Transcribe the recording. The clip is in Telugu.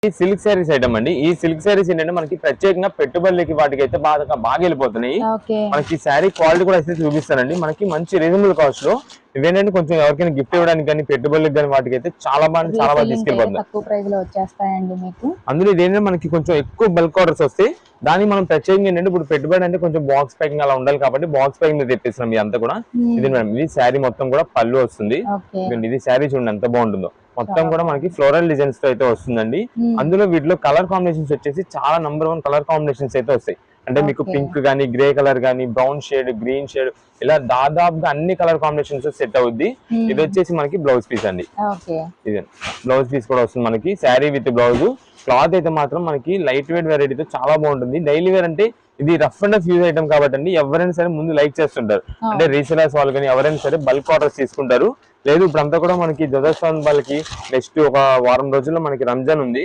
ఈ సిల్క్ శారీస్ ఐటమ్ అండి. ఈ సిల్క్ శారీస్ ఏంటంటే మనకి ప్రత్యేకంగా పెట్టుబడులకి వాటికి అయితే బాగా వెళ్ళిపోతున్నాయి. మనకి శారీ క్వాలిటీ కూడా అయితే చూపిస్తానండి. మనకి మంచి రీజనబుల్ కాస్ట్ లో ఇవేంటంటే కొంచెం ఎవరికైనా గిఫ్ట్ ఇవ్వడానికి కానీ పెట్టుబడులకు కానీ వాటికి అయితే చాలా బాగా తీసుకెళ్ళిపోతుంది. తక్కువ ప్రైస్ లో వచ్చేస్తాయండి మీకు. అందులో ఇదేంటంటే మనకి కొంచెం ఎక్కువ బల్క్ ఆర్డర్స్ వస్తాయి. దానికి మనం ప్రత్యేకంగా ఏంటంటే ఇప్పుడు పెట్టుబడి అంటే కొంచెం బాక్స్ ప్యాకింగ్ అలా ఉండాలి కాబట్టి బాక్స్ ప్యాకింగ్ మీద తెప్పిస్తున్నాం. మీ అంతా కూడా ఇది మేడం, ఇది శారీ మొత్తం కూడా పళ్ళు వస్తుంది. ఇది శారీ చూడండి ఎంత బాగుంటుందో. మొత్తం కూడా మనకి ఫ్లోరల్ డిజైన్స్ తో అయితే వస్తుందండి. అందులో వీటిలో కలర్ కాంబినేషన్స్ వచ్చేసి చాలా నంబర్ 1 కలర్ కాంబినేషన్స్ అయితే వస్తాయి. అంటే మీకు పింక్ గానీ, గ్రే కలర్ గానీ, బ్రౌన్ షేడ్, గ్రీన్ షేడ్ ఇలా దాదాపుగా అన్ని కలర్ కాంబినేషన్స్ సెట్ అవుద్ది. ఇది వచ్చేసి మనకి బ్లౌజ్ పీస్ అండి. ఇది బ్లౌజ్ పీస్ కూడా వస్తుంది మనకి శారీ విత్ బ్లౌజ్. క్లాత్ అయితే మాత్రం మనకి లైట్ వెయిట్ వెరైటీతో చాలా బాగుంటుంది. డైలీ వేర్ అంటే ఇది rough and tough use item కాబట్టి అండి ఎవరైనా సరే ముందు లైక్ చేస్తుంటారు. అంటే రీసెలర్స్ వాళ్ళు కానీ ఎవరైనా సరే బల్క్ ఆర్డర్స్ తీసుకుంటారు. లేదు ఇప్పుడంతా కూడా మనకి ధ్వజస్వామి వాళ్ళకి నెక్స్ట్ ఒక వారం రోజుల్లో మనకి రంజాన్ ఉంది.